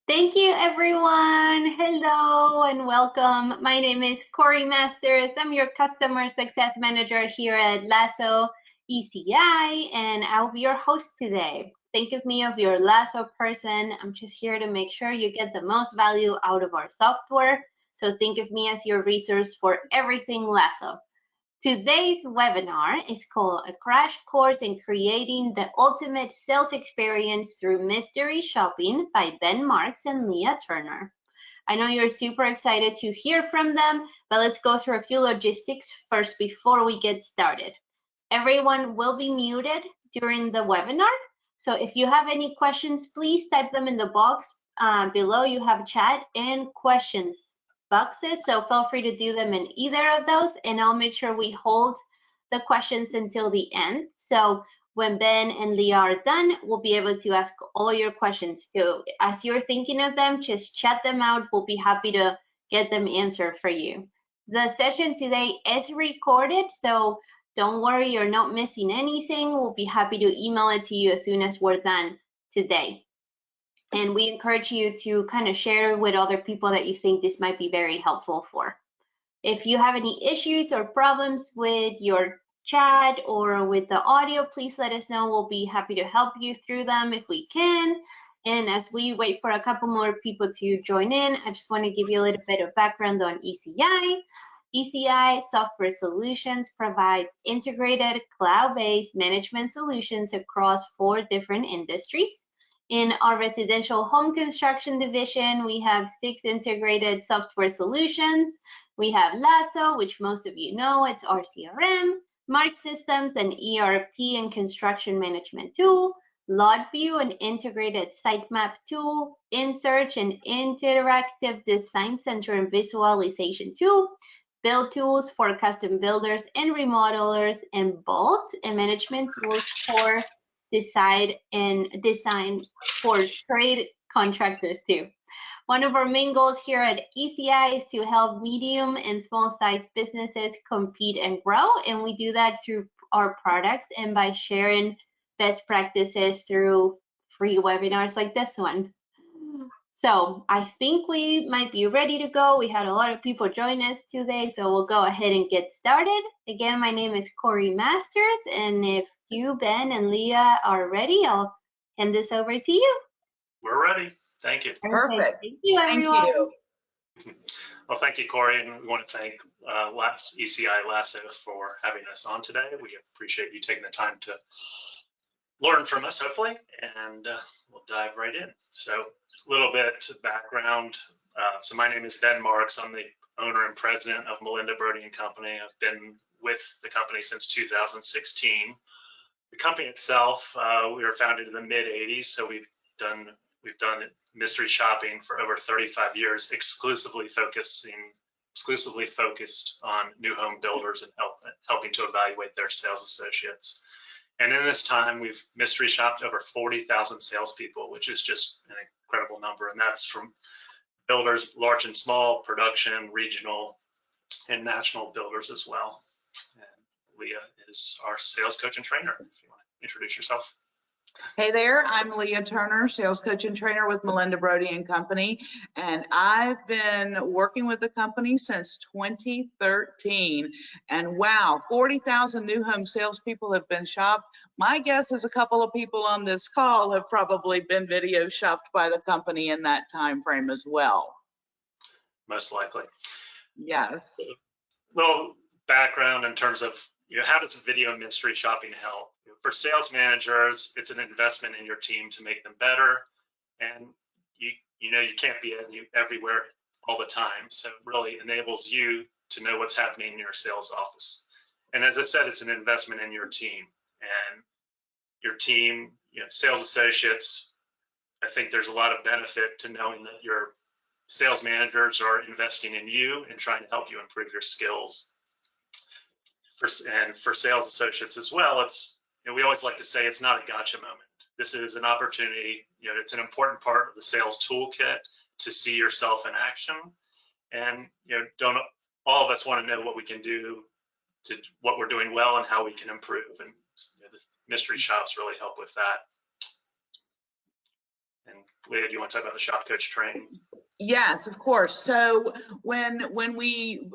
Thank you, everyone. Hello and welcome. My name is Corey Masters. I'm your Customer Success Manager here at Lasso ECI, and I'll be your host today. Think of me as your Lasso person. I'm just here to make sure you get the most value out of our software. So think of me as your resource for everything Lasso. Today's webinar is called A Crash Course in Creating the Ultimate Sales Experience Through Mystery Shopping by Marks and Leah Turner. I know you're super excited to hear from them, but let's go through a few logistics first before we get started. Everyone will be muted during the webinar, so if you have any questions, please type them in the box below. You have chat and questions boxes, so feel free to do them in either of those, and I'll make sure we hold the questions until the end. So when Ben and Leah are done, we'll be able to ask all your questions too. As you're thinking of them, just chat them out. We'll be happy to get them answered for you. The session today is recorded, so don't worry, you're not missing anything. We'll be happy to email it to you as soon as we're done today. And we encourage you to kind of share with other people that you think this might be very helpful for. If you have any issues or problems with your chat or with the audio, please let us know. We'll be happy to help you through them if we can. And as we wait for a couple more people to join in, I just want to give you a little bit of background on ECI. ECI Software Solutions provides integrated cloud-based management solutions across 4 different industries. In our residential home construction division, we have 6 integrated software solutions. We have Lasso, which most of you know, it's our CRM, Mark Systems, an ERP and construction management tool, LotView, an integrated sitemap tool, InSearch, an interactive design center and visualization tool, Build tools for custom builders and remodelers, and Bolt, and management tools for design for trade contractors too. One of our main goals here at ECI is to help medium and small-sized businesses compete and grow, and we do that through our products and by sharing best practices through free webinars like this one. So I think we might be ready to go. We had a lot of people join us today, so we'll go ahead and get started. Again, my name is Corey Masters, and if you, Ben, and Leah are ready, I'll hand this over to you. We're ready. Thank you. Perfect. Thank you, everyone. Thank you. Well, thank you, Corey, and we want to thank ECI Lasso for having us on today. We appreciate you taking the time to learn from us, hopefully, and we'll dive right in. So a little bit of background. So my name is Ben Marks. I'm the owner and president of Melinda Brody Company. I've been with the company since 2016. The company itself, we were founded in the mid-'80s, so we've done mystery shopping for over 35 years, exclusively focused on new home builders and helping to evaluate their sales associates. And in this time, we've mystery shopped over 40,000 salespeople, which is just an incredible number. And that's from builders, large and small, production, regional, and national builders as well. And Leah is our sales coach and trainer. If you want to introduce yourself. Hey there, I'm Leah Turner, sales coach and trainer with Melinda Brody Company, and I've been working with the company since 2013. And wow, 40,000 new home salespeople have been shopped. My guess is a couple of people on this call have probably been video shopped by the company in that time frame as well. Most likely. Yes. A little background in terms of how does video mystery shopping help? For sales managers, it's an investment in your team to make them better, and you can't be everywhere all the time, so it really enables you to know what's happening in your sales office. And as I said, it's an investment in your team, and your team, sales associates. I think there's a lot of benefit to knowing that your sales managers are investing in you and trying to help you improve your skills. And for sales associates as well, we always like to say it's not a gotcha moment. This is an opportunity, it's an important part of the sales toolkit to see yourself in action. And all of us want to know what we can do, what we're doing well and how we can improve. And the mystery shops really help with that. And Leah, do you want to talk about the shop coach train? Yes, of course. So when we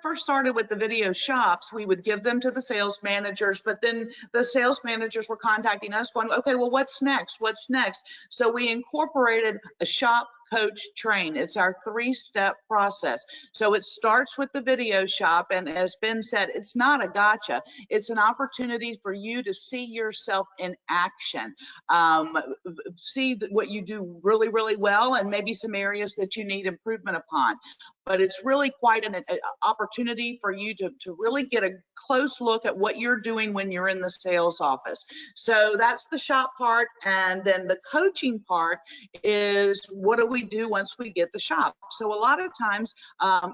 first started with the video shops, we would give them to the sales managers, but then the sales managers were contacting us going, okay, well, what's next? What's next? So we incorporated a shop coach train. It's our 3-step process. So it starts with the video shop, and as Ben said, it's not a gotcha. It's an opportunity for you to see yourself in action, see what you do really, really well, and maybe some areas that you need improvement upon. But it's really quite an opportunity for you to really get a close look at what you're doing when you're in the sales office. So that's the shop part. And then the coaching part is, what do we do once we get the shop? So a lot of times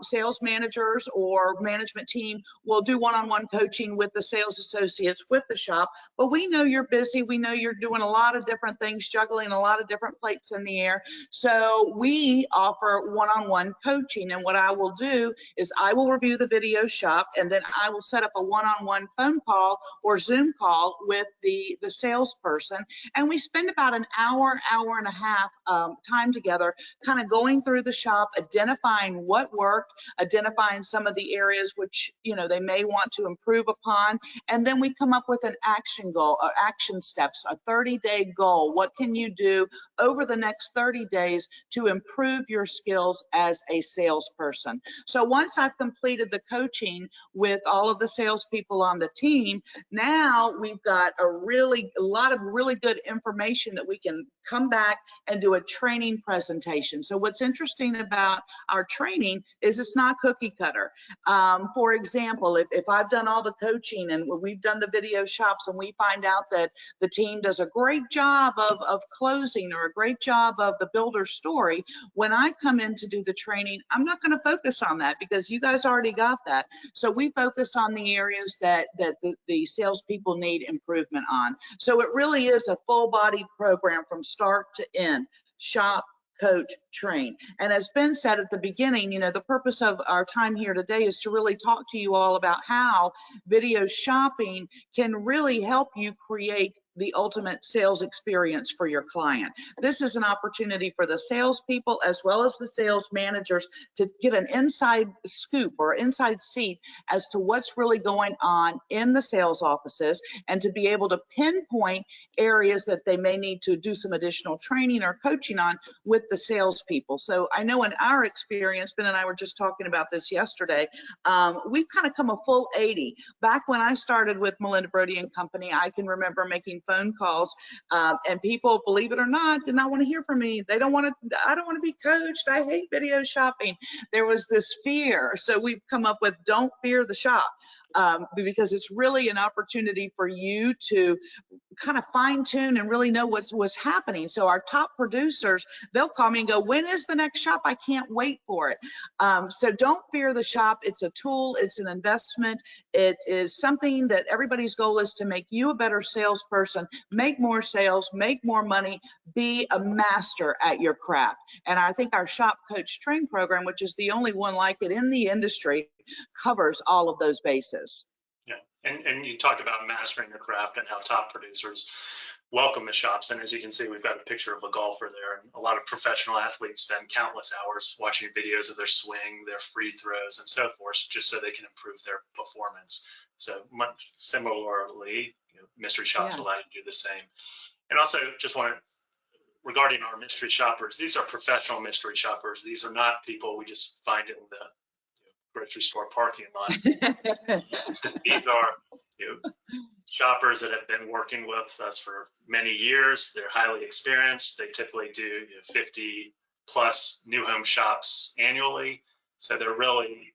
sales managers or management team will do one-on-one coaching with the sales associates with the shop. But we know you're busy. We know you're doing a lot of different things, juggling a lot of different plates in the air. So we offer one-on-one coaching. And what I will do is I will review the video shop, and then I will set up a one-on-one phone call or Zoom call with the salesperson. And we spend about an hour, hour and a half time together, kind of going through the shop, identifying what worked, identifying some of the areas which, you know, they may want to improve upon. And then we come up with an action goal or action steps, a 30-day goal. What can you do over the next 30 days to improve your skills as a salesperson? So once I've completed the coaching with all of the salespeople on the team, now we've got a lot of really good information that we can come back and do a training presentation. So what's interesting about our training is it's not cookie cutter. For example, if I've done all the coaching and we've done the video shops and we find out that the team does a great job of closing or a great job of the builder story, when I come in to do the training, I'm not going to focus on that because you guys already got that. So we focus on the areas that the salespeople need improvement on. So it really is a full body program from start to end. Shop, coach, train. And as Ben said at the beginning, you know, the purpose of our time here today is to really talk to you all about how video shopping can really help you create the ultimate sales experience for your client. This is an opportunity for the salespeople as well as the sales managers to get an inside scoop or inside seat as to what's really going on in the sales offices, and to be able to pinpoint areas that they may need to do some additional training or coaching on with the salespeople. So I know in our experience, Ben and I were just talking about this yesterday, we've kind of come a full 80. Back when I started with Melinda Brody Company, I can remember making phone calls and people, believe it or not, did not want to hear from me. They don't want to, I don't want to be coached. I hate video shopping. There was this fear. So we've come up with don't fear the shop, because it's really an opportunity for you to kind of fine tune and really know what's happening. So our top producers, they'll call me and go, when is the next shop? I can't wait for it. So don't fear the shop. It's a tool. It's an investment. It is something that everybody's goal is to make you a better salesperson, make more sales, make more money, be a master at your craft. And I think our Shop Coach Train program, which is the only one like it in the industry, covers all of those bases. Yeah, and you talk about mastering your craft and how top producers welcome the shops. And as you can see, we've got a picture of a golfer there, and a lot of professional athletes spend countless hours watching videos of their swing, their free throws, and so forth, just so they can improve their performance. So much similarly, mystery shops allow you to do the same. And also, just want to, regarding our mystery shoppers, these are professional mystery shoppers. These are not people we just find in the grocery store parking lot. These are shoppers that have been working with us for many years. They're highly experienced. They typically do 50 plus new home shops annually. So they're really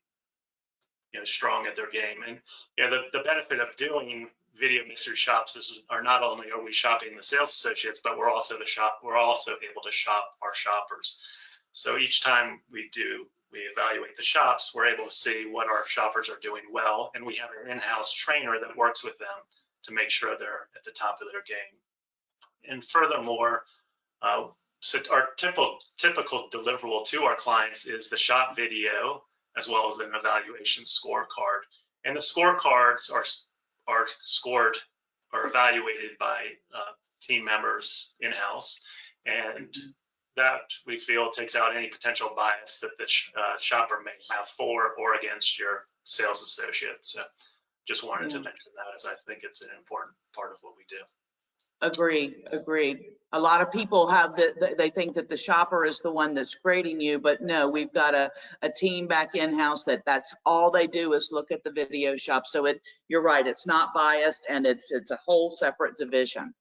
strong at their game. And the benefit of doing video mystery shops are not only are we shopping the sales associates, but we're also able to shop our shoppers. So each time we evaluate the shops, we're able to see what our shoppers are doing well, and we have an in-house trainer that works with them to make sure they're at the top of their game. And furthermore, so our typical deliverable to our clients is the shop video as well as an evaluation scorecard. And the scorecards are scored or evaluated by team members in-house. And that, we feel, takes out any potential bias that the shopper may have for or against your sales associate. So just wanted to mention that, as I think it's an important part of what we do. Agreed. A lot of people have they think that the shopper is the one that's grading you, but no, we've got a team back in-house that's all they do is look at the video shop. So you're right, it's not biased, and it's a whole separate division.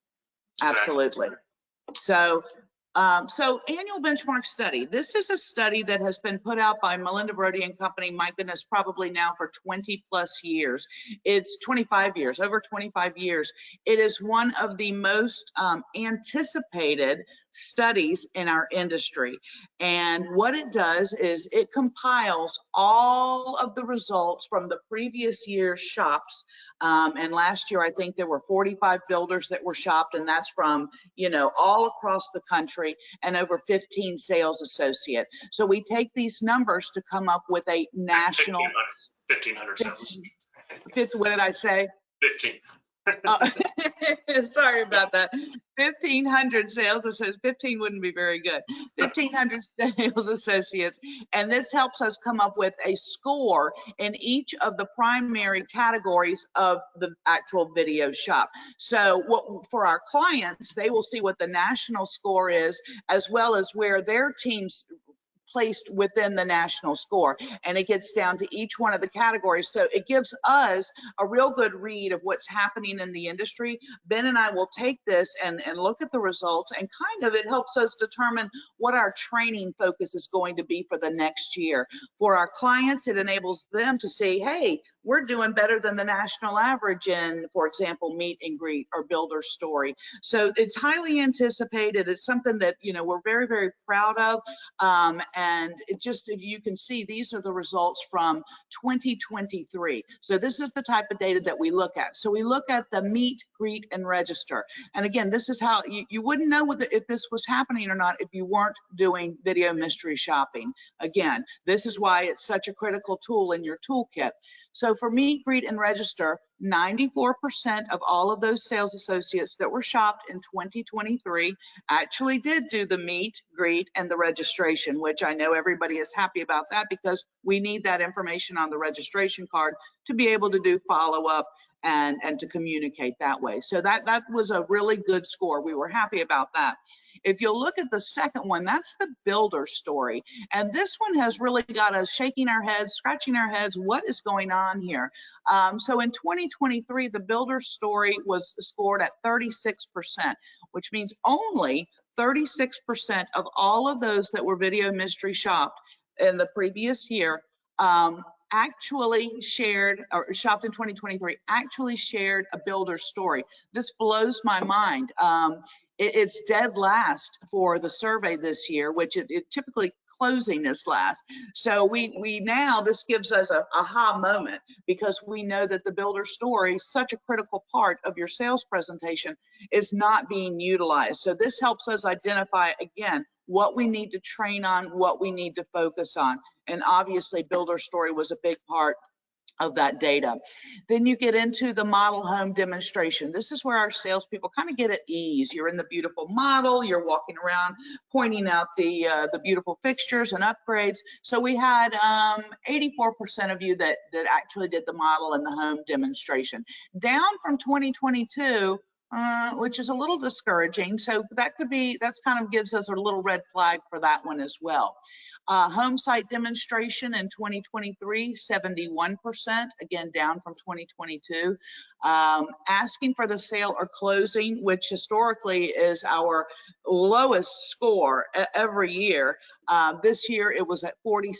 Exactly. Absolutely. So annual benchmark study. This is a study that has been put out by Melinda Brody Company, my goodness, probably now for 20 plus years. It's 25 years, over 25 years. It is one of the most anticipated studies in our industry. And what it does is it compiles all of the results from the previous year's shops. And last year, I think there were 45 builders that were shopped, and that's from, all across the country, and over 15 sales associate. So we take these numbers to come up with a national 1,500 sales. What did I say? 15. Sorry about that. 1,500 sales associates. 15 wouldn't be very good. 1,500 sales associates, and this helps us come up with a score in each of the primary categories of the actual video shop. So for our clients, they will see what the national score is, as well as where their teams placed within the national score, and it gets down to each one of the categories. So it gives us a real good read of what's happening in the industry. Ben and I will take this and look at the results, and kind of it helps us determine what our training focus is going to be for the next year. For our clients, it enables them to say, hey, we're doing better than the national average in, for example, meet and greet or builder story. So it's highly anticipated. It's something that, we're very, very proud of. And it just, if you can see, these are the results from 2023. So this is the type of data that we look at. So we look at the meet, greet, and register. And again, this is how you wouldn't know if this was happening or not if you weren't doing video mystery shopping. Again, this is why it's such a critical tool in your toolkit. So for meet, greet, and register, 94% of all of those sales associates that were shopped in 2023 actually did do the meet, greet, and the registration, which I know everybody is happy about that, because we need that information on the registration card to be able to do follow-up and to communicate that way. So that was a really good score. We were happy about that. If you'll look at the second one, that's the builder story. And this one has really got us shaking our heads, scratching our heads, what is going on here? So in 2023, the builder story was scored at 36%, which means only 36% of all of those that were video mystery shopped in the previous year actually shared, or shopped in 2023, actually shared a builder story. This blows my mind. It's dead last for the survey this year, which it typically closing is last. So we now, this gives us a aha moment, because we know that the builder story, such a critical part of your sales presentation, is not being utilized. So this helps us identify, again, what we need to train on, what we need to focus on. And obviously builder story was a big part of that data. Then you get into the model home demonstration. This is where our salespeople kind of get at ease. You're in the beautiful model, you're walking around pointing out the beautiful fixtures and upgrades. So we had 84% of you that actually did the model and the home demonstration, down from 2022, which is a little discouraging. So that's kind of gives us a little red flag for that one as well. Home site demonstration in 2023, 71%, again, down from 2022. Asking for the sale or closing, which historically is our lowest score every year. This year it was at 46%.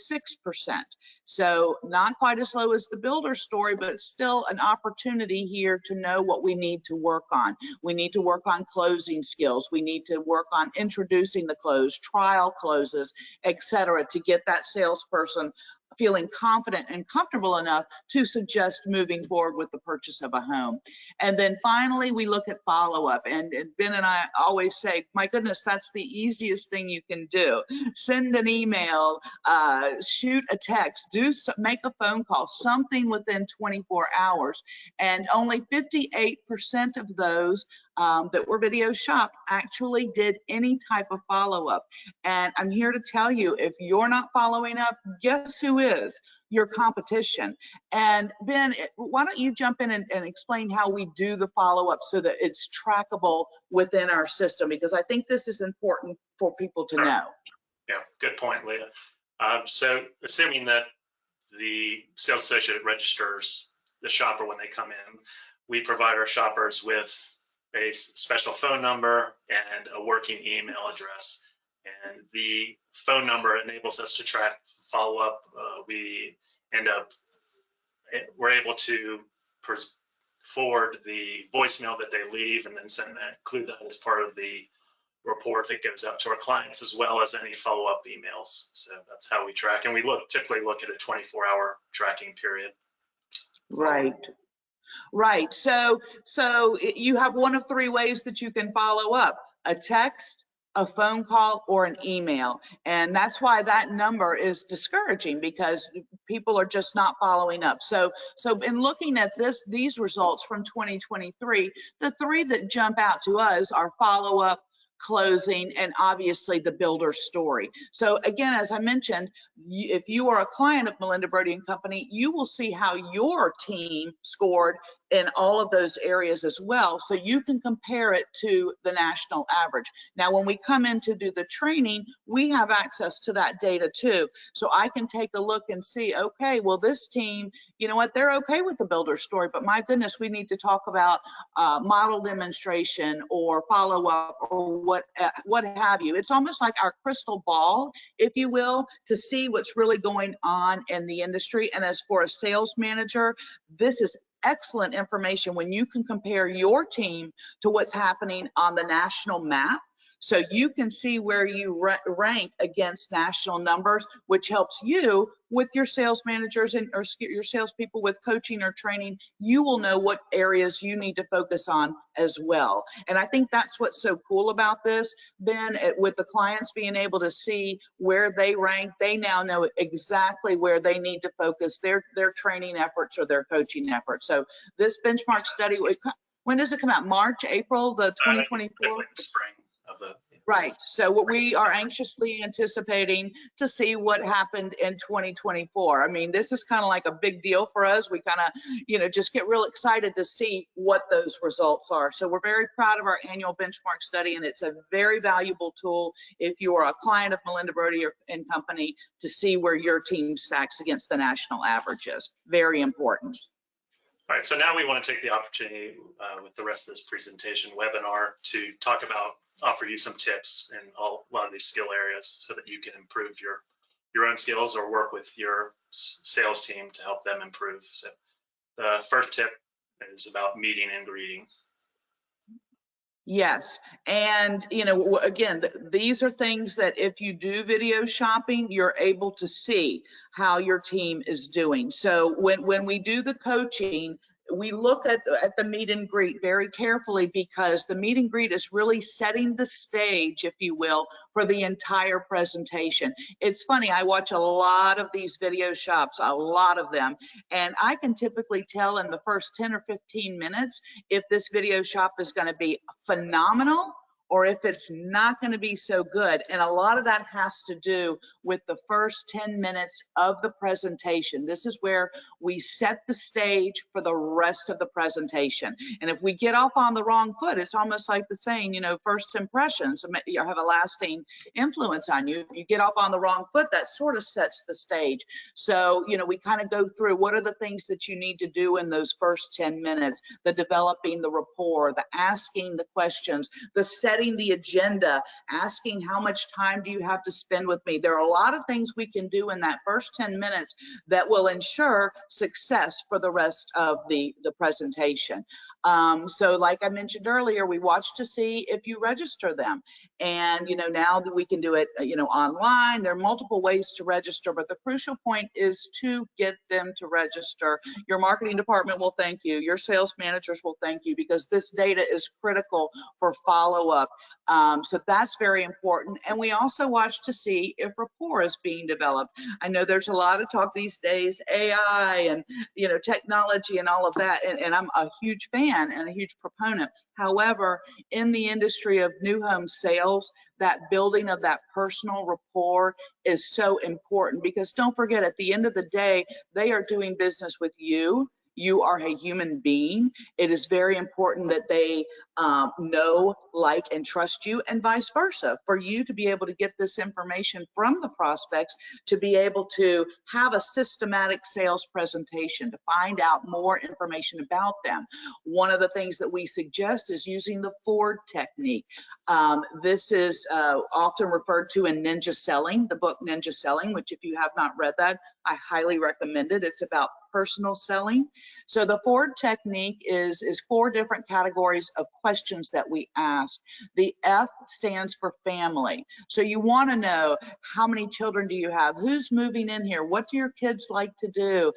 So not quite as low as the builder story, but still an opportunity here to know what we need to work on. We need to work on closing skills. We need to work on introducing the close, trial closes, etc., to get that salesperson feeling confident and comfortable enough to suggest moving forward with the purchase of a home. And then finally, we look at follow-up. And Ben and I always say, my goodness, that's the easiest thing you can do. Send an email, shoot a text, make a phone call, something within 24 hours. And only 58% of those that were video shopped actually did any type of follow-up. And I'm here to tell you, if you're not following up, guess who is? Your competition. And Ben, why don't you jump in and explain how we do the follow-up so that it's trackable within our system, because I think this is important for people to know. Yeah, good point, Leah. So assuming that the sales associate registers the shopper when they come in, we provide our shoppers with a special phone number and a working email address. And the phone number enables us to track follow-up. We're able to forward the voicemail that they leave and then include that as part of the report that goes out to our clients, as well as any follow-up emails. So that's how we track, and we typically look at a 24-hour tracking period. Right. So you have one of three ways that you can follow up: a text, a phone call, or an email. And that's why that number is discouraging, because people are just not following up. So in looking at these results from 2023, the three that jump out to us are follow up, closing, and obviously the builder story. So again, as I mentioned, if you are a client of Melinda Brody Company, you will see how your team scored in all of those areas as well, so you can compare it to the national average. Now, when we come in to do the training, we have access to that data too. So I can take a look and see, okay, well, this team, you know what, they're okay with the builder story, but my goodness, we need to talk about model demonstration or follow-up or what have you. It's almost like our crystal ball, if you will, to see what's really going on in the industry. And as for a sales manager, this is excellent information when you can compare your team to what's happening on the national map. So you can see where you rank against national numbers, which helps you with your sales managers or your salespeople with coaching or training. You will know what areas you need to focus on as well. And I think that's what's so cool about this, Ben, with the clients being able to see where they rank. They now know exactly where they need to focus their training efforts or their coaching efforts. So this benchmark study, when does it come out? March, April, the 2024? Spring of the. Right. So what we are anxiously anticipating to see what happened in 2024. I mean, this is kind of like a big deal for us. We kind of, just get real excited to see what those results are. So we're very proud of our annual benchmark study, and it's a very valuable tool if you are a client of Melinda Brody and Company to see where your team stacks against the national averages. Very important. All right, so now we want to take the opportunity with the rest of this presentation webinar to offer you some tips in a lot of these skill areas so that you can improve your own skills or work with your sales team to help them improve. So the first tip is about meeting and greeting. Yes, and again, these are things that if you do video shopping, you're able to see how your team is doing. So when we do the coaching, we look at the meet and greet very carefully, because the meet and greet is really setting the stage, if you will, for the entire presentation. It's funny, I watch a lot of these video shops, a lot of them, and I can typically tell in the first 10 or 15 minutes if this video shop is going to be phenomenal or if it's not going to be so good. And a lot of that has to do with the first 10 minutes of the presentation. This is where we set the stage for the rest of the presentation. And if we get off on the wrong foot, it's almost like the saying, first impressions have a lasting influence on you. If you get off on the wrong foot, that sort of sets the stage. So, we kind of go through what are the things that you need to do in those first 10 minutes, the developing the rapport, the asking the questions, the setting the agenda, asking how much time do you have to spend with me. There are a lot of things we can do in that first 10 minutes that will ensure success for the rest of the presentation. So like I mentioned earlier, we watch to see if you register them. And now that we can do it online, there are multiple ways to register, but the crucial point is to get them to register. Your marketing department will thank you. Your sales managers will thank you, because this data is critical for follow-up book. So that's very important. And we also watch to see if rapport is being developed. I know there's a lot of talk these days, AI and technology and all of that, and I'm a huge fan and a huge proponent. However, in the industry of new home sales, that building of that personal rapport is so important, because don't forget, at the end of the day, they are doing business with you. You are a human being. It is very important that they know, like, and trust you, and vice versa, for you to be able to get this information from the prospects, to be able to have a systematic sales presentation, to find out more information about them. One of the things that we suggest is using the Ford technique. This is often referred to in Ninja Selling, the book Ninja Selling, which if you have not read that, I highly recommend it. It's about personal selling. So the Ford technique is 4 different categories of questions that we ask. The F stands for family. So you want to know, how many children do you have? Who's moving in here? What do your kids like to do?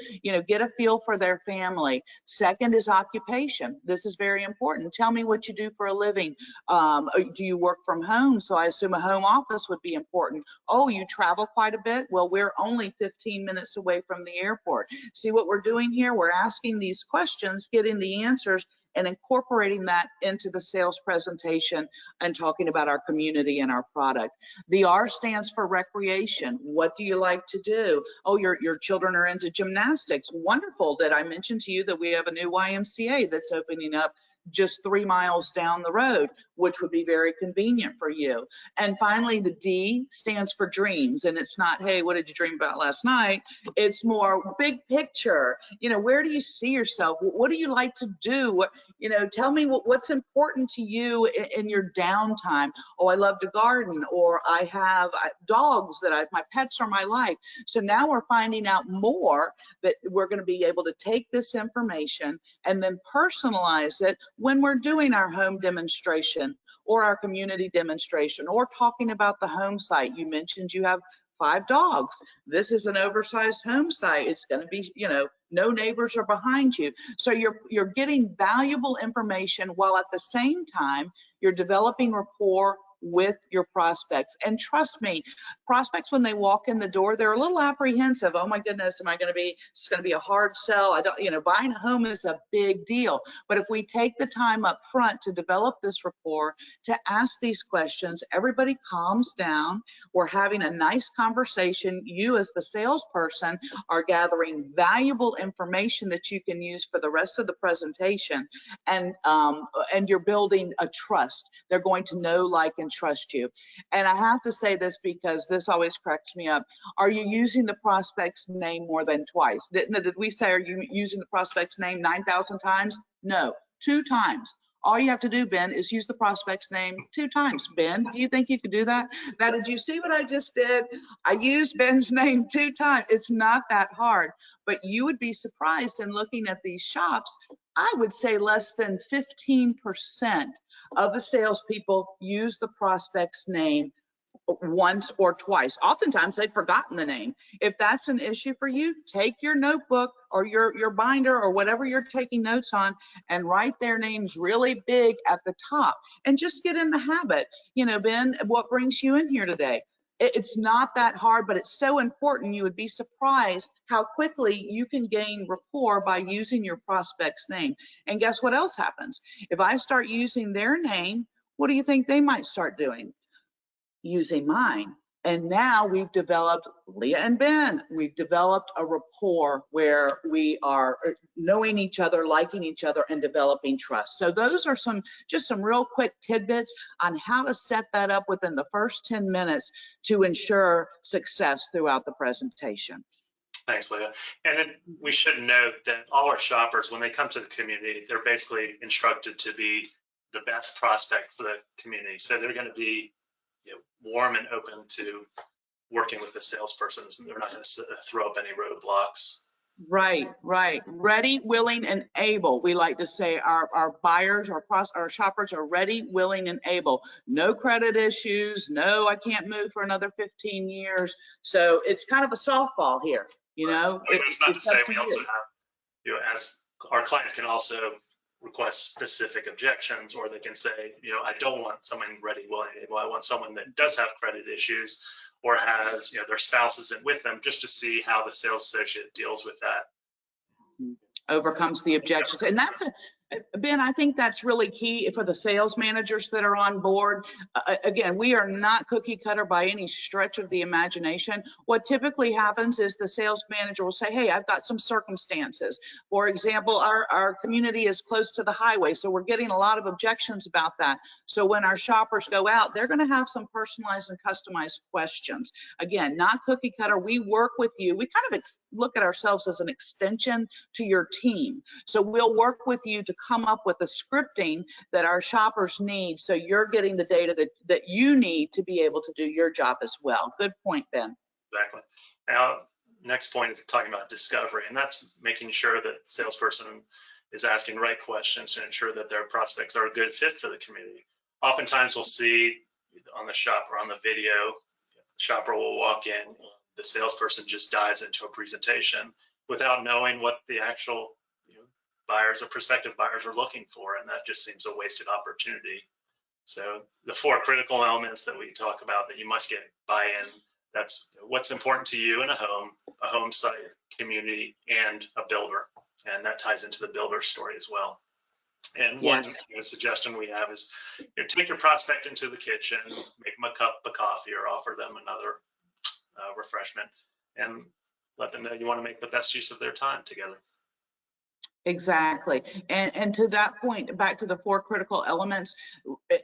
Get a feel for their family. Second is occupation. This is very important. Tell me what you do for a living. Do you work from home? So I assume a home office would be important. Oh, you travel quite a bit? Well, we're only 15 minutes away from the airport. See what we're doing here? We're asking these questions, getting the answers, and incorporating that into the sales presentation and talking about our community and our product. The R stands for recreation. What do you like to do? Oh, your children are into gymnastics. Wonderful. Did I mention to you that we have a new YMCA that's opening up just 3 miles down the road, which would be very convenient for you? And finally, the D stands for dreams. And it's not, hey, what did you dream about last night? It's more big picture. Where do you see yourself? What do you like to do? Tell me what's important to you in your downtime. Oh, I love to garden, or I have dogs that my pets are my life. So now we're finding out more, that we're going to be able to take this information and then personalize it when we're doing our home demonstration or our community demonstration, or talking about the home site. You mentioned you have 5 dogs. This is an oversized home site. It's going to be, no neighbors are behind you. So you're getting valuable information, while at the same time you're developing rapport with your prospects. And trust me, prospects, when they walk in the door, they're a little apprehensive. Oh my goodness, it's going to be a hard sell. Buying a home is a big deal. But if we take the time up front to develop this rapport, to ask these questions, everybody calms down. We're having a nice conversation. You, as the salesperson, are gathering valuable information that you can use for the rest of the presentation, and you're building a trust. They're going to know, like, and trust you. And I have to say this, because this always cracks me up. Are you using the prospect's name more than twice? Did we say, are you using the prospect's name 9,000 times? No, 2 times. All you have to do, Ben, is use the prospect's name 2 times. Ben, do you think you could do that? Now, did you see what I just did? I used Ben's name 2 times. It's not that hard, but you would be surprised in looking at these shops. I would say less than 15% of the salespeople use the prospect's name once or twice. Oftentimes they've forgotten the name. If that's an issue for you, take your notebook or your binder or whatever you're taking notes on, and write their names really big at the top, and just get in the habit. Ben, what brings you in here today? It's not that hard, but it's so important. You would be surprised how quickly you can gain rapport by using your prospect's name. And guess what else happens? If I start using their name, what do you think they might start doing? Using mine. And now we've developed, Leah and Ben, we've developed a rapport where we are knowing each other, liking each other, and developing trust. So those are just some real quick tidbits on how to set that up within the first 10 minutes to ensure success throughout the presentation. Thanks, Leah. And then we should note that all our shoppers, when they come to the community, they're basically instructed to be the best prospect for the community. So they're going to be warm and open to working with the salesperson. They're not going to throw up any roadblocks. Right. Ready, willing, and able. We like to say our buyers, our shoppers are ready, willing, and able. No credit issues. No, I can't move for another 15 years. So it's kind of a softball here. Right. It's not to say we also have, as our clients can also request specific objections, or they can say, you know, I don't want someone ready, willing, able. I want someone that does have credit issues or has, you know, their spouse isn't with them, just to see how the sales associate deals with that. Overcomes the objections. And that's Ben, I think that's really key for the sales managers that are on board. Again, we are not cookie cutter by any stretch of the imagination. What typically happens is the sales manager will say, hey, I've got some circumstances. For example, our community is close to the highway, so we're getting a lot of objections about that. So when our shoppers go out, they're going to have some personalized and customized questions. Again, not cookie cutter. We work with you. We kind of look at ourselves as an extension to your team. So we'll work with you to come up with the scripting that our shoppers need, so you're getting the data that you need to be able to do your job as well. Good point, Ben. Exactly. Now, next point is talking about discovery, and that's making sure that the salesperson is asking the right questions to ensure that their prospects are a good fit for the community. Oftentimes we'll see on the shop or on the video, the shopper will walk in, the salesperson just dives into a presentation without knowing what the actual buyers or prospective buyers are looking for, and that just seems a wasted opportunity. So the 4 critical elements that we talk about that you must get buy-in, that's what's important to you in a home site, community, and a builder, and that ties into the builder story as well. And one suggestion we have is, take your prospect into the kitchen, make them a cup of coffee or offer them another refreshment, and let them know you want to make the best use of their time together. Exactly. And to that point, back to the 4 critical elements,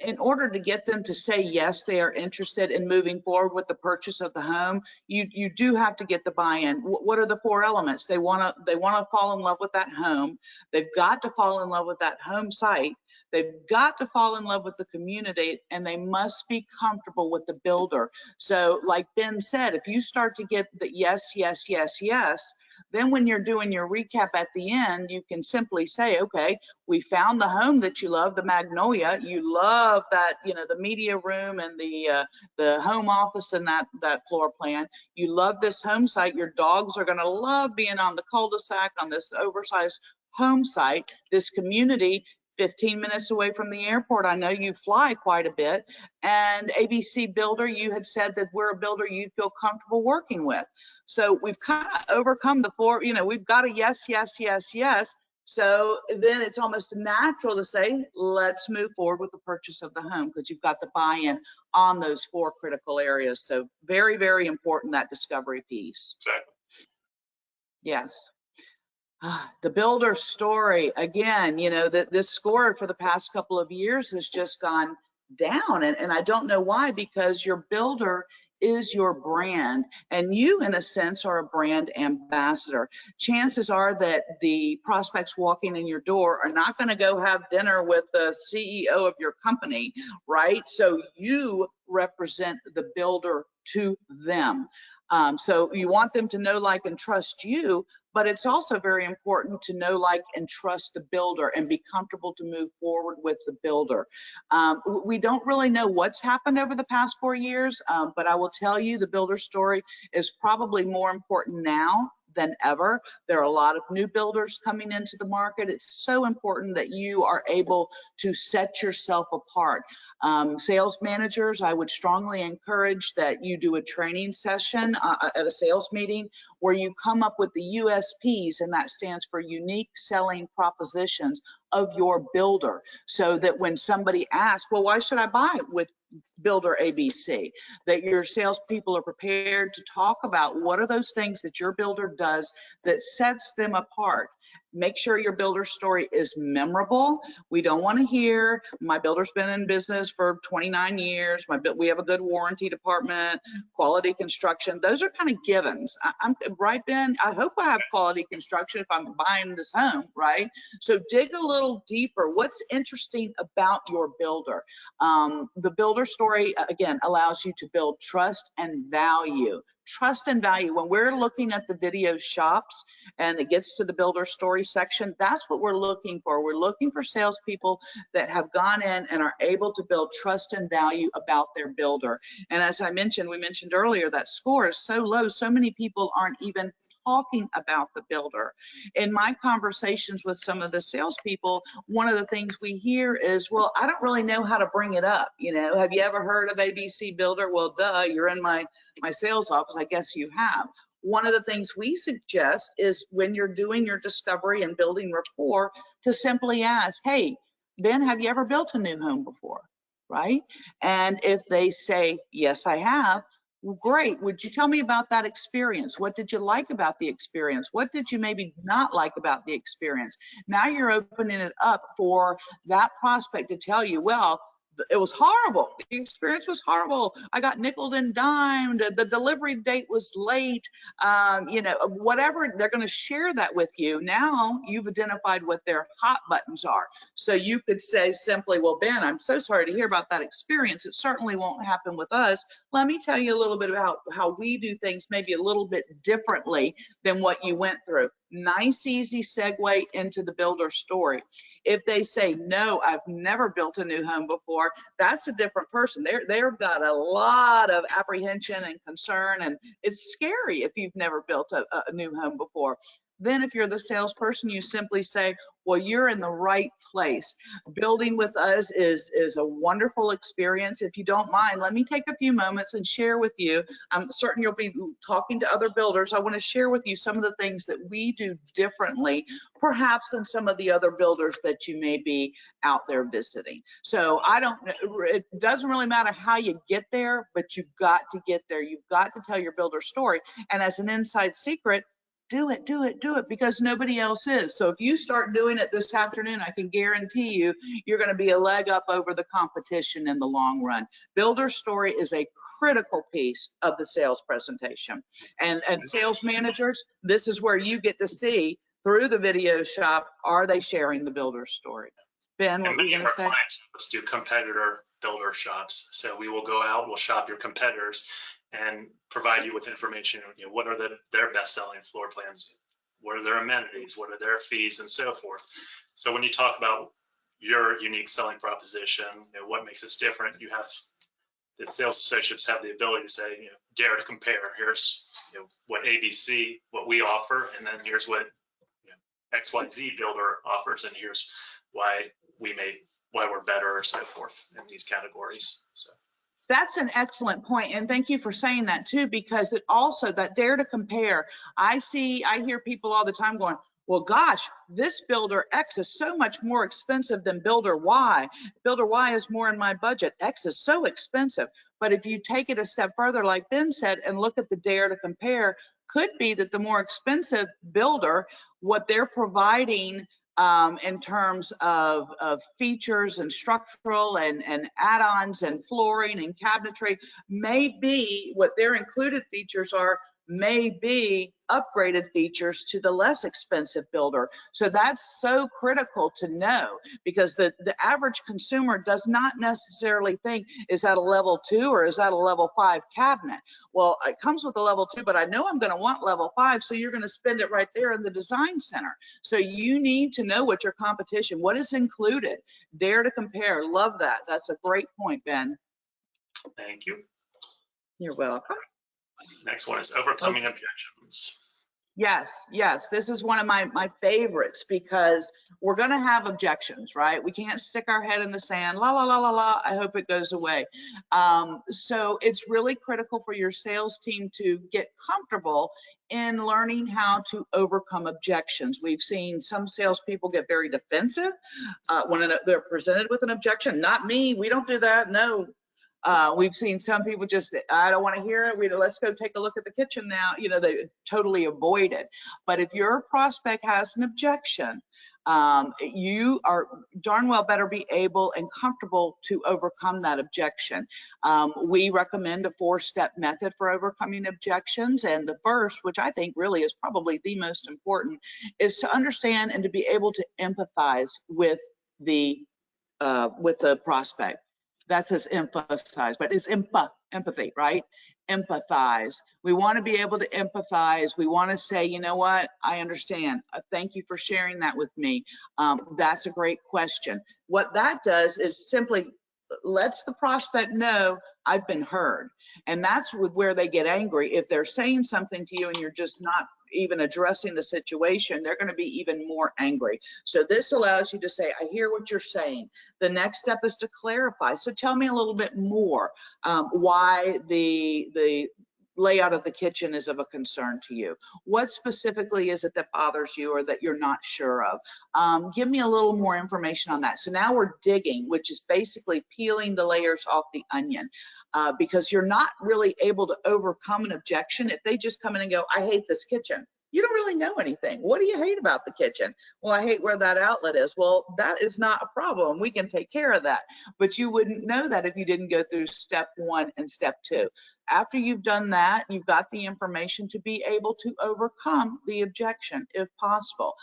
in order to get them to say yes, they are interested in moving forward with the purchase of the home, you do have to get the buy-in. What are the 4 elements? They want to fall in love with that home. They've got to fall in love with that home site. They've got to fall in love with the community, and they must be comfortable with the builder. So like Ben said, if you start to get the yes, yes, yes, yes, then when you're doing your recap at the end, you can simply say, okay, we found the home that you love, the Magnolia. You love that, the media room and the home office and that floor plan. You love this home site. Your dogs are going to love being on the cul-de-sac on this oversized home site. This community, 15 minutes away from the airport. I know you fly quite a bit. And ABC Builder, you had said that we're a builder you feel comfortable working with. So we've kind of overcome the 4, we've got a yes, yes, yes, yes. So then it's almost natural to say, let's move forward with the purchase of the home, because you've got the buy-in on those 4 critical areas. So very, very important, that discovery piece. Exactly. Yes. The builder story, again, that this score for the past couple of years has just gone down, and I don't know why, because your builder is your brand, and you, in a sense, are a brand ambassador. Chances are that the prospects walking in your door are not going to go have dinner with the CEO of your company, right? So you represent the builder to them. So you want them to know, like, and trust you, but it's also very important to know, like, and trust the builder and be comfortable to move forward with the builder. We don't really know what's happened over the past 4 years, but I will tell you the builder story is probably more important now than ever. There are a lot of new builders coming into the market. It's so important that you are able to set yourself apart. Sales managers, I would strongly encourage that you do a training session at a sales meeting where you come up with the USPs, and that stands for unique selling propositions of your builder, so that when somebody asks, well, why should I buy with Builder ABC, that your salespeople are prepared to talk about what are those things that your builder does that sets them apart. Make sure your builder story is memorable. We don't want to hear, my builder's been in business for 29 years, we have a good warranty department, quality construction. Those are kind of givens. I'm right, Ben? I hope I have quality construction if I'm buying this home, right? So dig a little deeper. What's interesting about your builder? The builder story, again, allows you to build trust and value. Trust and value. When we're looking at the video shops and it gets to the builder story section, that's what we're looking for. We're looking for salespeople that have gone in and are able to build trust and value about their builder. And as we mentioned earlier, that score is so low, so many people aren't even talking about the builder. In my conversations with some of the salespeople, one of the things we hear is, well, I don't really know how to bring it up. You know, have you ever heard of ABC Builder? Well, duh, you're in my sales office. I guess you have. One of the things we suggest is when you're doing your discovery and building rapport, to simply ask, hey, Ben, have you ever built a new home before? Right? And if they say, yes, I have, well, great. Would you tell me about that experience? What did you like about the experience? What did you maybe not like about the experience? Now you're opening it up for that prospect to tell you, well, it was horrible. The experience was horrible. I got nickeled and dimed. The delivery date was late. You know, whatever, they're going to share that with you. Now you've identified what their hot buttons are. So you could say simply, well, Ben, I'm so sorry to hear about that experience. It certainly won't happen with us. Let me tell you a little bit about how we do things maybe a little bit differently than what you went through. Nice, easy segue into the builder story. If they say, no, I've never built a new home before, that's a different person. They've got a lot of apprehension and concern, and it's scary if you've never built a new home before. Then if you're the salesperson, you simply say, well, you're in the right place. Building with us is a wonderful experience. If you don't mind, let me take a few moments and share with you. I'm certain you'll be talking to other builders. I want to share with you some of the things that we do differently, perhaps than some of the other builders that you may be out there visiting. So I don't, it doesn't really matter how you get there, but you've got to get there. You've got to tell your builder story. And as an inside secret, do it, do it, do it, because nobody else is. So if you start doing it this afternoon, I can guarantee you, you're going to be a leg up over the competition in the long run. Builder story is a critical piece of the sales presentation. And sales managers, this is where you get to see through the video shop, are they sharing the builder story? Ben, what were you going to say? Many of our clients do competitor builder shops. So we will go out, we'll shop your competitors and provide you with information. You know, what are their best-selling floor plans? What are their amenities? What are their fees, and so forth. So when you talk about your unique selling proposition, you know, what makes us different, you have the sales associates have the ability to say, you know, dare to compare. Here's, you know, what ABC, what we offer, and then here's what, you know, XYZ builder offers, and here's why we're better, or so forth in these categories. So. That's an excellent point, and thank you for saying that too, because it also, that dare to compare, I hear people all the time going, well, gosh, this builder X is so much more expensive than builder Y. Builder Y is more in my budget. X is so expensive. But if you take it a step further, like Ben said, and look at the dare to compare, could be that the more expensive builder, what they're providing in terms of features and structural and add-ons and flooring and cabinetry may be, what their included features are, may be upgraded features to the less expensive builder. So that's so critical to know, because the average consumer does not necessarily think, is that a level 2 or is that a level 5 cabinet? Well, it comes with a level 2, but I know I'm going to want level 5, so you're going to spend it right there in the design center. So you need to know what your competition, what is included. Dare to compare. Love that. That's a great point, Ben. Thank you. You're welcome. Next one is overcoming objections. Yes, this is one of my favorites, because we're going to have objections, right? We can't stick our head in the sand, la, la, la, la, la, I hope it goes away. So it's really critical for your sales team to get comfortable in learning how to overcome objections. We've seen some salespeople get very defensive when they're presented with an objection. Not me, we don't do that, no. We've seen some people just, I don't want to hear it. Let's go take a look at the kitchen now. You know, they totally avoid it. But if your prospect has an objection, you are darn well better be able and comfortable to overcome that objection. We recommend a 4-step method for overcoming objections. And the first, which I think really is probably the most important, is to understand and to be able to empathize with the prospect. That says emphasize, but it's empathy, right? Empathize. We want to be able to empathize. We want to say, you know what? I understand. Thank you for sharing that with me. That's a great question. What that does is simply lets the prospect know I've been heard. And that's where they get angry. If they're saying something to you and you're just not even addressing the situation, they're going to be even more angry. So this allows you to say, I hear what you're saying. The next step is to clarify. So tell me a little bit more why the layout of the kitchen is of a concern to you. What specifically is it that bothers you or that you're not sure of? Give me a little more information on that. So now we're digging, which is basically peeling the layers off the onion, because you're not really able to overcome an objection if they just come in and go, I hate this kitchen. You don't really know anything. What do you hate about the kitchen? Well, I hate where that outlet is. Well, that is not a problem. We can take care of that. But you wouldn't know that if you didn't go through step 1 and step 2. After you've done that, you've got the information to be able to overcome the objection if possible.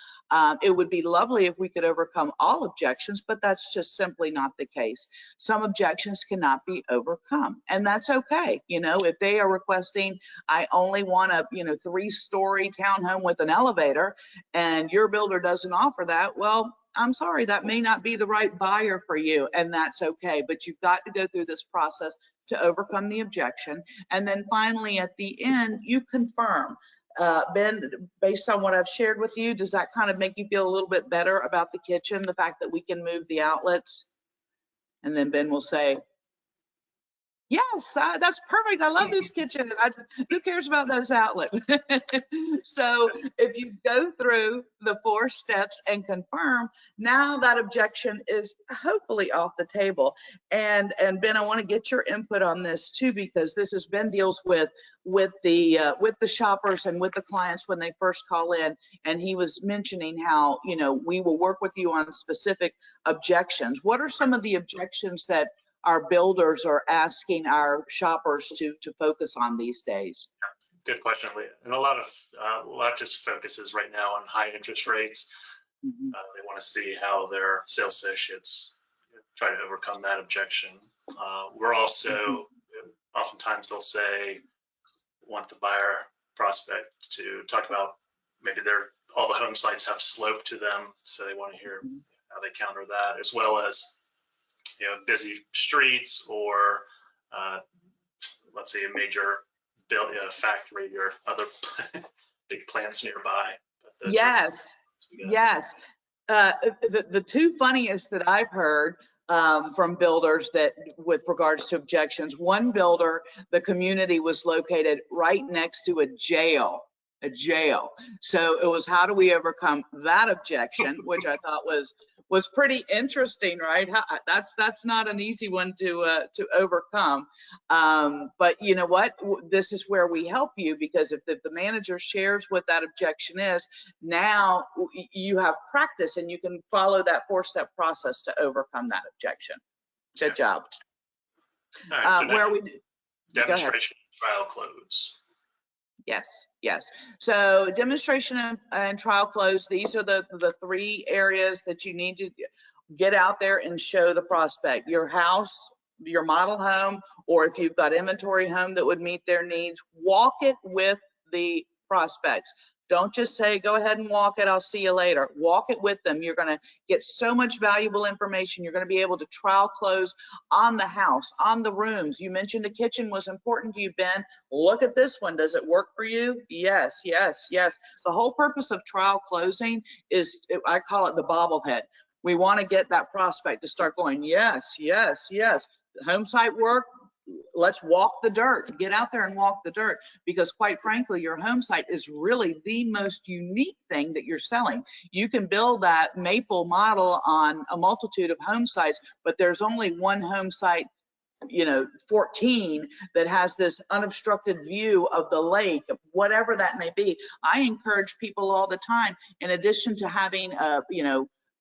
It would be lovely if we could overcome all objections, but that's just simply not the case. Some objections cannot be overcome, and that's okay. You know, if they are requesting, I only want a 3-story townhome with an elevator, and your builder doesn't offer that, well, I'm sorry, that may not be the right buyer for you, and that's okay. But you've got to go through this process to overcome the objection. And then finally, at the end, you confirm. Ben, based on what I've shared with you, does that kind of make you feel a little bit better about the kitchen, the fact that we can move the outlets? And then Ben will say, yes, that's perfect. I love this kitchen. Who cares about those outlets? So if you go through the 4 steps and confirm, now that objection is hopefully off the table. And Ben, I want to get your input on this too, because this is Ben deals with the shoppers and with the clients when they first call in. And he was mentioning how, we will work with you on specific objections. What are some of the objections that our builders are asking our shoppers to focus on these days? Good question, Leah. And a lot just focuses right now on high interest rates. Mm-hmm. They want to see how their sales associates try to overcome that objection. We're also, oftentimes they'll say, want the buyer prospect to talk about maybe all the home sites have slope to them, so they want to hear how they counter that, as well as busy streets or let's say a major factory or other big plants nearby. Yes. The 2 funniest that I've heard from builders that with regards to objections, one builder, the community was located right next to a jail. So it was, how do we overcome that objection, which I thought was pretty interesting, right? That's not an easy one to overcome. But you know what? This is where we help you, because if the manager shares what that objection is, now you have practice and you can follow that 4-step process to overcome that objection. Good job. All right, so where we demonstration trial close. Yes. So demonstration and trial close, these are the 3 areas that you need to get out there and show the prospect. Your house, your model home, or if you've got inventory home that would meet their needs, walk it with the prospects. Don't just say, go ahead and walk it, I'll see you later. Walk it with them. You're going to get so much valuable information. You're going to be able to trial close on the house, on the rooms. You mentioned the kitchen was important to you, Ben. Look at this one. Does it work for you? Yes. The whole purpose of trial closing is, I call it the bobblehead. We want to get that prospect to start going, yes. Home site work, let's walk the dirt. Get out there and walk the dirt, because quite frankly, your home site is really the most unique thing that you're selling. You can build that maple model on a multitude of home sites, but there's only one home site, 14, that has this unobstructed view of the lake, whatever that may be. I encourage people all the time, in addition to having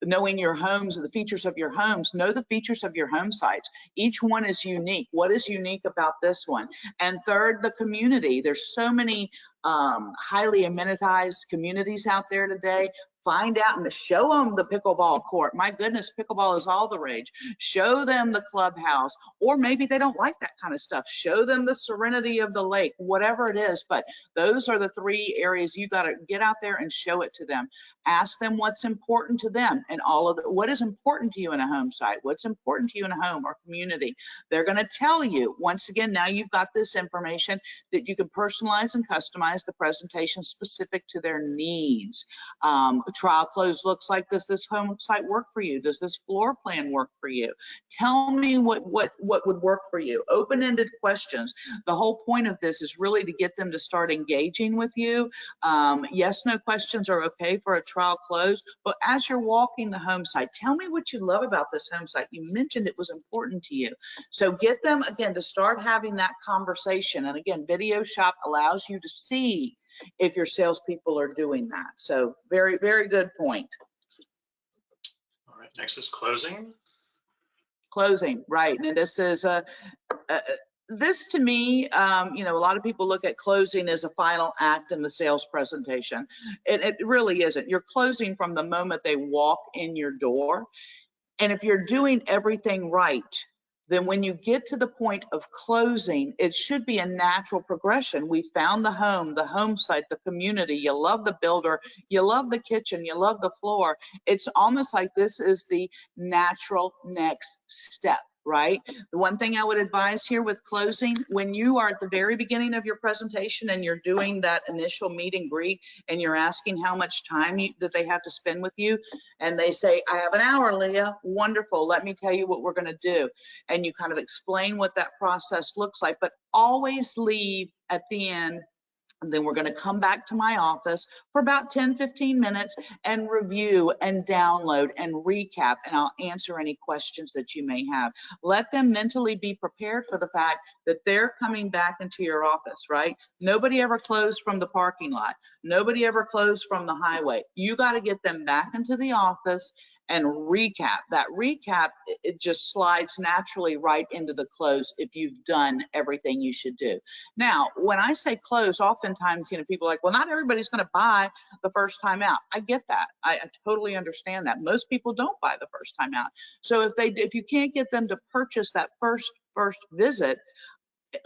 knowing your homes and the features of your homes, know the features of your home sites. Each one is unique. What is unique about this one? And third, the community. There's so many highly amenitized communities out there today. Find out and show them the pickleball court. My goodness, pickleball is all the rage. Show them the clubhouse, or maybe they don't like that kind of stuff. Show them the serenity of the lake, whatever it is. But those are the 3 areas you got to get out there and show it to them. Ask them what's important to them and what is important to you in a home site, what's important to you in a home or community. They're going to tell you. Once again, now you've got this information that you can personalize and customize customize the presentation specific to their needs. Trial close looks like, does this home site work for you? Does this floor plan work for you? Tell me what would work for you. Open-ended questions. The whole point of this is really to get them to start engaging with you. Yes, no questions are okay for a trial close, but as you're walking the home site, tell me what you love about this home site. You mentioned it was important to you. So get them, again, to start having that conversation. And again, Video Shop allows you to see if your salespeople are doing that. So very, very good point. All right, next is closing. Closing, right. And this is this to me, you know, a lot of people look at closing as a final act in the sales presentation. It really isn't. You're closing from the moment they walk in your door. And if you're doing everything right, then when you get to the point of closing, it should be a natural progression. We found the home site, the community, you love the builder, you love the kitchen, you love the floor. It's almost like this is the natural next step, right? The one thing I would advise here with closing, when you are at the very beginning of your presentation and you're doing that initial meet and greet and you're asking how much time that they have to spend with you, and they say, I have an hour, Leah, wonderful, let me tell you what we're gonna do. And you kind of explain what that process looks like, but always leave at the end. And then we're going to come back to my office for about 10-15 minutes and review and download and recap, and I'll answer any questions that you may have. Let them mentally be prepared for the fact that they're coming back into your office, right? Nobody ever closed from the parking lot. Nobody ever closed from the highway. You got to get them back into the office and recap. That recap, it just slides naturally right into the close if you've done everything you should do. Now, when I say close, oftentimes, you know, people are like, well, not everybody's going to buy the first time out. I get that. I totally understand that. Most people don't buy the first time out. So if you can't get them to purchase that first visit,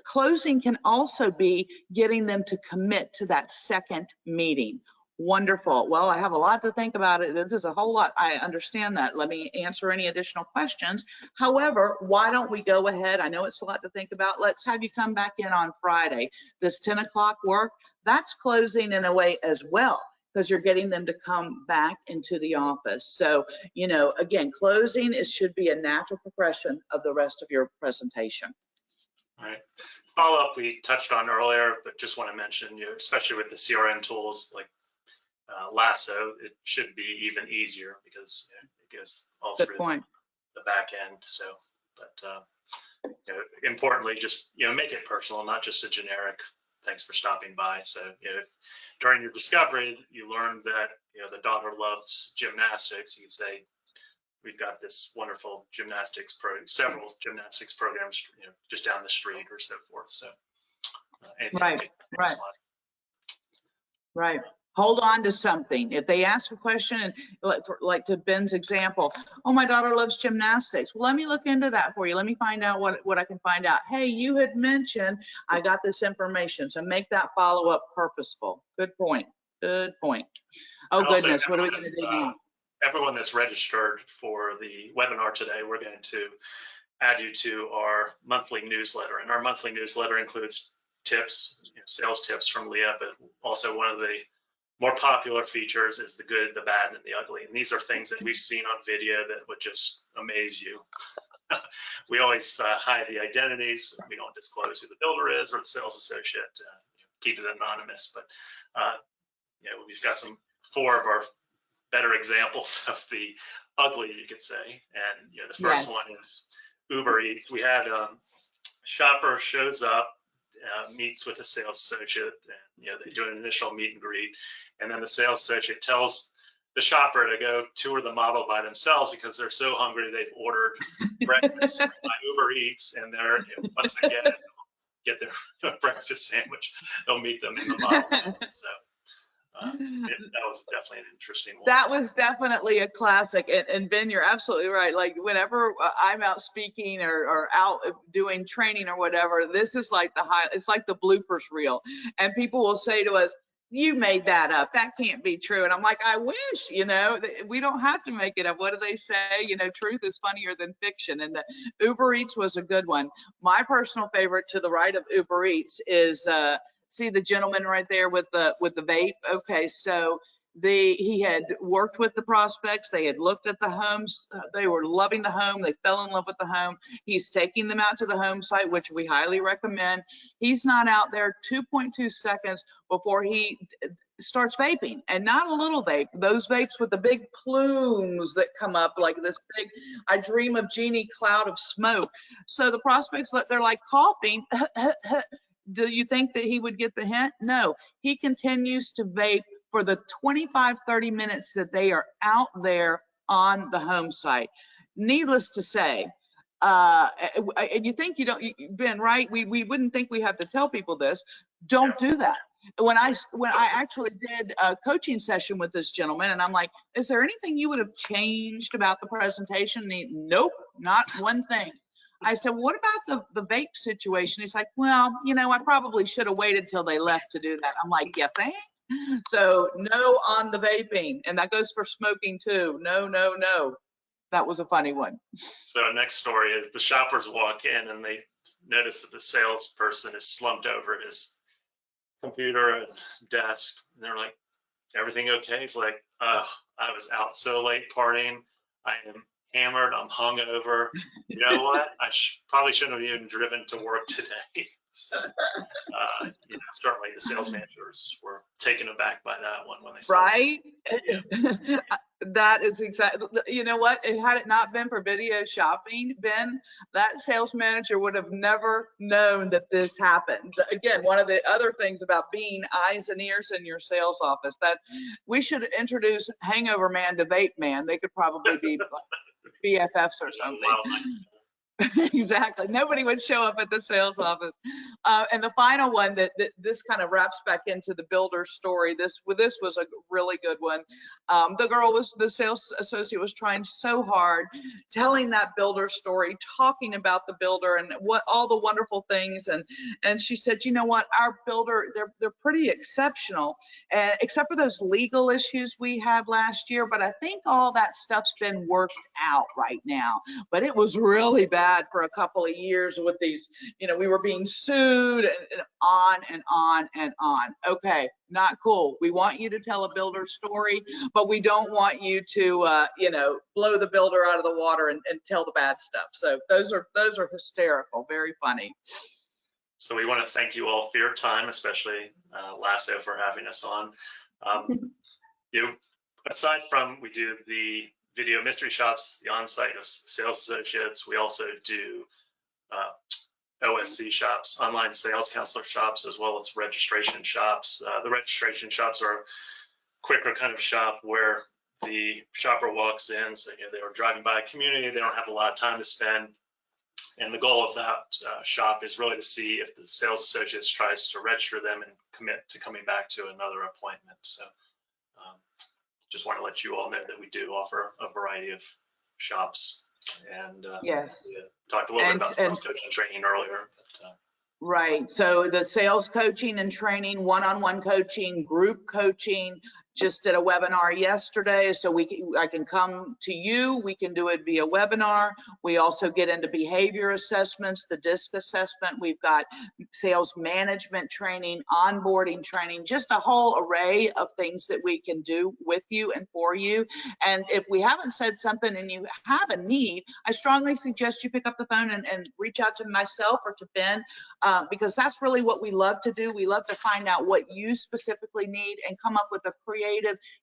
closing can also be getting them to commit to that second meeting. Wonderful. Well, I have a lot to think about it. This is a whole lot. I understand that. Let me answer any additional questions. However, why don't we go ahead? I know it's a lot to think about. Let's have you come back in on Friday. This 10 o'clock work, that's closing in a way as well, because you're getting them to come back into the office. So, you know, again, closing should be a natural progression of the rest of your presentation. All right. Follow-up we touched on earlier, but just want to mention, you know, especially with the CRM tools like Lasso, it should be even easier because, you know, it goes all through the back end. So, but you know, importantly, just, you know, make it personal, not just a generic thanks for stopping by. So, you know, if during your discovery you learned that, you know, the daughter loves gymnastics, you can say, we've got this wonderful several gymnastics programs, you know, just down the street or so forth. So, Right. Hold on to something. If they ask a question, and like to Ben's example, oh, my daughter loves gymnastics. Well, let me look into that for you. Let me find out what I can find out. Hey, you had mentioned I got this information. So make that follow-up purposeful. Good point. Good point. Oh, goodness. What are we going to do now? Everyone that's registered for the webinar today, we're going to add you to our monthly newsletter. And our monthly newsletter includes tips, you know, sales tips from Leah, but also one of the more popular features is the good, the bad, and the ugly. And these are things that we've seen on video that would just amaze you. We always hide the identities. We don't disclose who the builder is or the sales associate. Keep it anonymous. But you know, we've got 4 of our better examples of the ugly, you could say. And you know, the first one is Uber Eats. We had shopper shows up, meets with a sales associate, and you know, they do an initial meet and greet, and then the sales associate tells the shopper to go tour the model by themselves because they're so hungry they've ordered breakfast by Uber Eats, and they're, you know, once they get their breakfast sandwich, they'll meet them in the model. So that was definitely an interesting one. That was definitely a classic. And Ben, you're absolutely right. Like whenever I'm out speaking or out doing training or whatever, this is like it's like the bloopers reel. And people will say to us, you made that up. That can't be true. And I'm like, I wish, you know, we don't have to make it up. What do they say? You know, truth is funnier than fiction. And the Uber Eats was a good one. My personal favorite to the right of Uber Eats is See the gentleman right there with the vape? Okay, so he had worked with the prospects. They had looked at the homes. They were loving the home. They fell in love with the home. He's taking them out to the home site, which we highly recommend. He's not out there 2.2 seconds before he starts vaping, and not a little vape, those vapes with the big plumes that come up like this big, I dream of Jeannie cloud of smoke. So the prospects, they're like coughing. Do you think that he would get the hint? No, he continues to vape for the 25-30 minutes that they are out there on the home site. Needless to say, and you think Ben, right? We wouldn't think we have to tell people this. Don't do that. When I actually did a coaching session with this gentleman, and I'm like, is there anything you would have changed about the presentation? And he, nope, not one thing. I said, well, what about the vape situation? He's like, well, I probably should have waited till they left to do that. I'm like, yeah, thanks. So no on the vaping, and that goes for smoking too. No, no, no. That was a funny one. So next story is the shoppers walk in and they notice that the salesperson is slumped over his computer and desk, and they're like, everything okay? He's like, I was out so late partying. I am hammered. I'm hungover. You know what? I probably shouldn't have even driven to work today. So, certainly the sales managers were taken aback by that one when they saw right. Yeah. That is exactly, you know what? Had it not been for video shopping, Ben, that sales manager would have never known that this happened. Again, one of the other things about being eyes and ears in your sales office, that we should introduce Hangover Man to Vape Man. They could probably be BFFs or something. Exactly. Nobody would show up at the sales office. And the final one that this kind of wraps back into the builder story. This was a really good one. The sales associate was trying so hard, telling that builder story, talking about the builder and what all the wonderful things. And she said, you know what, our builder, they're pretty exceptional, except for those legal issues we had last year. But I think all that stuff's been worked out right now. But it was really bad for a couple of years with these, we were being sued and on and on and on. Okay, not cool. We want you to tell a builder story, but we don't want you to, blow the builder out of the water and tell the bad stuff. So those are hysterical, very funny. So we want to thank you all for your time, especially Lasso for having us on. Aside from we do the video mystery shops, the on-site sales associates, we also do OSC shops, online sales counselor shops, as well as registration shops. The registration shops are a quicker kind of shop where the shopper walks in, so they were driving by a community, they don't have a lot of time to spend. And the goal of that shop is really to see if the sales associate tries to register them and commit to coming back to another appointment. So just want to let you all know that we do offer a variety of shops. And yes, we talked a little bit about sales coaching training earlier. But, right. So the sales coaching and training, one-on-one coaching, group coaching, just did a webinar yesterday, so I can come to you. We can do it via webinar. We also get into behavior assessments, the DISC assessment. We've got sales management training, onboarding training, just a whole array of things that we can do with you and for you. And if we haven't said something and you have a need, I strongly suggest you pick up the phone and reach out to myself or to Ben, because that's really what we love to do. We love to find out what you specifically need and come up with a creative,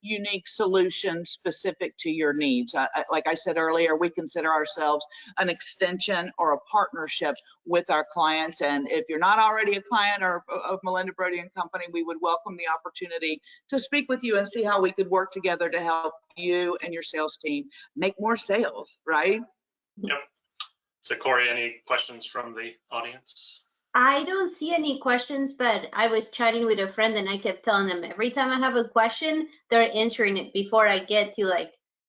unique solution specific to your needs. Like I said earlier, we consider ourselves an extension or a partnership with our clients. And if you're not already a client of Melinda Brody Company, we would welcome the opportunity to speak with you and see how we could work together to help you and your sales team make more sales, right? Yep. So Corey, any questions from the audience? I don't see any questions, but I was chatting with a friend and I kept telling them every time I have a question, they're answering it before I get to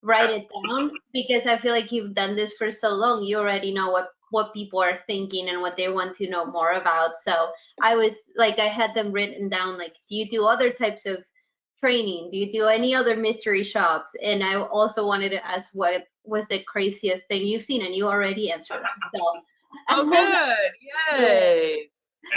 write it down, because I feel like you've done this for so long. You already know what people are thinking and what they want to know more about. So I was I had them written down, do you do other types of training? Do you do any other mystery shops? And I also wanted to ask what was the craziest thing you've seen, and you already answered. So oh, good. Yay.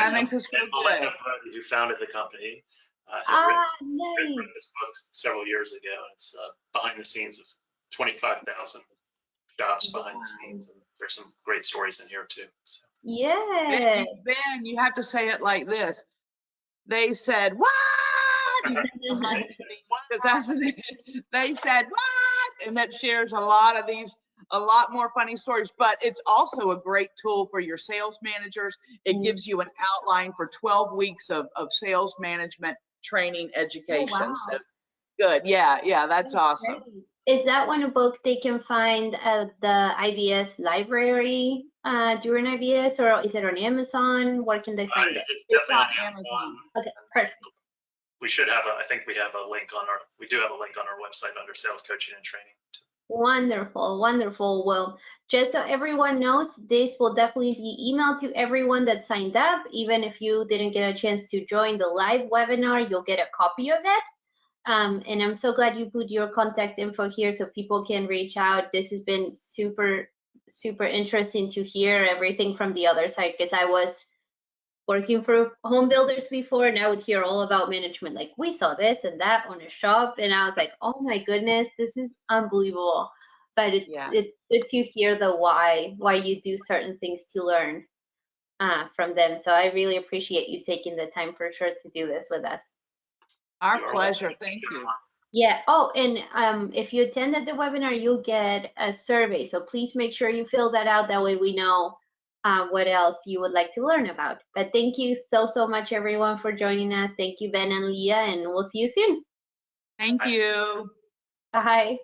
That makes us feel And Melinda good. Brody, who founded the company, had Ah, written nice. this book several years ago. It's behind the scenes of 25,000 jobs behind the scenes. And there's some great stories in here too. So. Yeah. Ben, you have to say it like this. They said, what? Behind the scenes, 'cause that's what they said, what? And that shares a lot more funny stories, but it's also a great tool for your sales managers. It gives you an outline for 12 weeks of sales management training education. wow. So good. Yeah, that's awesome. Great. Is that one a book they can find at the IBS library during IBS, or is it on Amazon? Where can they find it? It's It's definitely on on Amazon. Okay, perfect. We should have I think we have a link on we do have a link on our website under sales coaching and training. Wonderful, wonderful. Well, just so everyone knows, this will definitely be emailed to everyone that signed up. Even if you didn't get a chance to join the live webinar, you'll get a copy of it. And I'm so glad you put your contact info here so people can reach out. This has been super, super interesting to hear everything from the other side, because I was working for home builders before, and I would hear all about management. Like, we saw this and that on a shop, and I was like, oh my goodness, this is unbelievable. But it's good to hear the why you do certain things to learn from them. So I really appreciate you taking the time for sure to do this with us. Our pleasure. Thank you. Yeah. Oh, and if you attended the webinar, you'll get a survey. So please make sure you fill that out. That way we know what else you would like to learn about. But thank you so much, everyone, for joining us. Thank you, Ben and Leah, and we'll see you soon. Thank you. Bye.